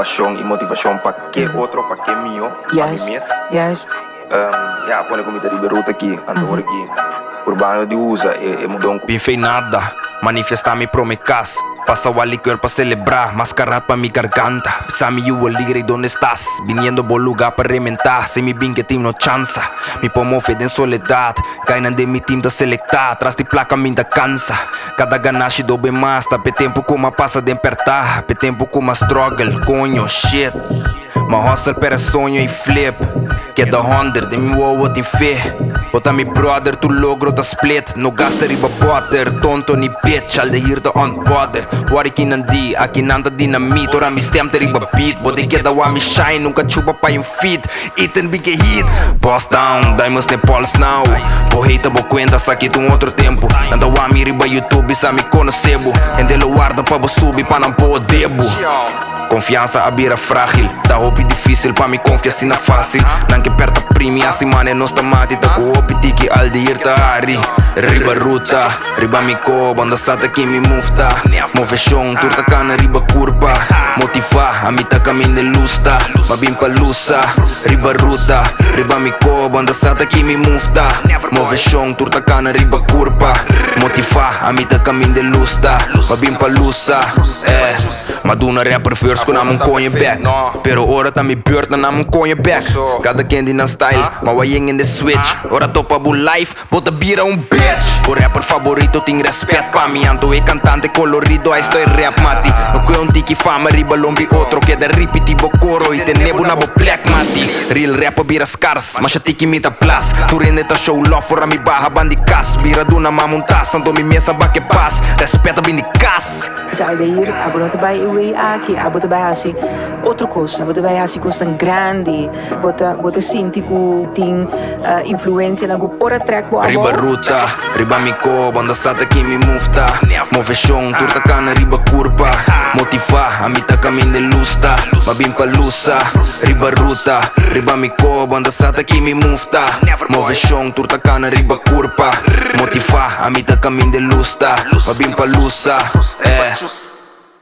paixão e motivação para que outro, para que meu, para mim mesmo. Ja, quando eu comecei a RUTA aqui, agora aqui, urbano de usa, mudou Bem fei nada, manifestar-me pro me casa. Passa o liquor para celebrar, mascarado para mi garganta. Pensame eu alegre donde estás, viniendo por lugar para reventar. Se mi bin que team no chance, mi pomo fede en soledad. Kainan de mi team da selectar, tras de placa min da cansa. Cada ganache dobe mais, tá pe tempo como passa de apertar, pe tempo como struggle, coño, shit. Ma hustle per sonho e flip, que da 100 de mi wow tem fé. Bota mi brother, tu logro da split. No gasta riba butter, tonto ni bitch, ALDAIR da unbothered. Wari kinandi, aqui nanda dinamite. Ora mi stem te riba beat, bode que da wa mi shine, nunca chupa pa um feed. Iten big hit, boss down, diamonds ne pulse now. Bo hate bo cuenta, saki tu outro tempo. Nanda wa mi riba YouTube, sa mi conocebo. Endelo guarda pa bo subi, pa não po debo. Confiança a bira frágil, tá hopi difícil pa me confiar assim na fácil. Não que perta primi, assim mane não está mate. Tá com hopi tiki ALDAIR tá ari. Riba ruta, riba mi co, banda sata que me mufta. Move chão, turta cana, riba curva. Motiva, a mi tá caminho de lusta. Ma bim pa lusa, riba ruta, riba mi co, banda sata que me mufta. Move chão, turta cana, riba curva. Motiva, a mi tá caminho de lusta. Ma bim pa lusa, Maduna rapper first ko naman konje back. Pero ora ta mi beurt na naman konje back. Cada candy na style, mawayeng in the switch. Ora topa bu life, bota bira bitch. O rapper favorito ting respeto pa mi. Anto e cantante colorido, aí estou rap mati. No que tiki fama, riba lombi outro. Que da repetitivo coro e te nebu na bo black mati. Real rapper bira scars, mas tiki mita plus. Tu rende ta show love, fora mi barra bandikas. Bira duna mamuntas, santo mi mesa ba que paz. Respeta bindikas. ALDAIR, abonot bij uw aqui, abonot bij asi outro coisa, abonot bij asi coisa grande, bota sinti ku ting influência na go ora track bo riba ruta, riba mi co, banda sata que me mufta. Move chão, turta cana, riba curva. Motiva, a mi tá caminho de lusta. Ma bim pa lusa, riba ruta, riba mi co, banda sata que me mufta. Move chão, turta cana, riba curva. Motiva, a mi tá caminho de lusta. Ma bim pa lusa,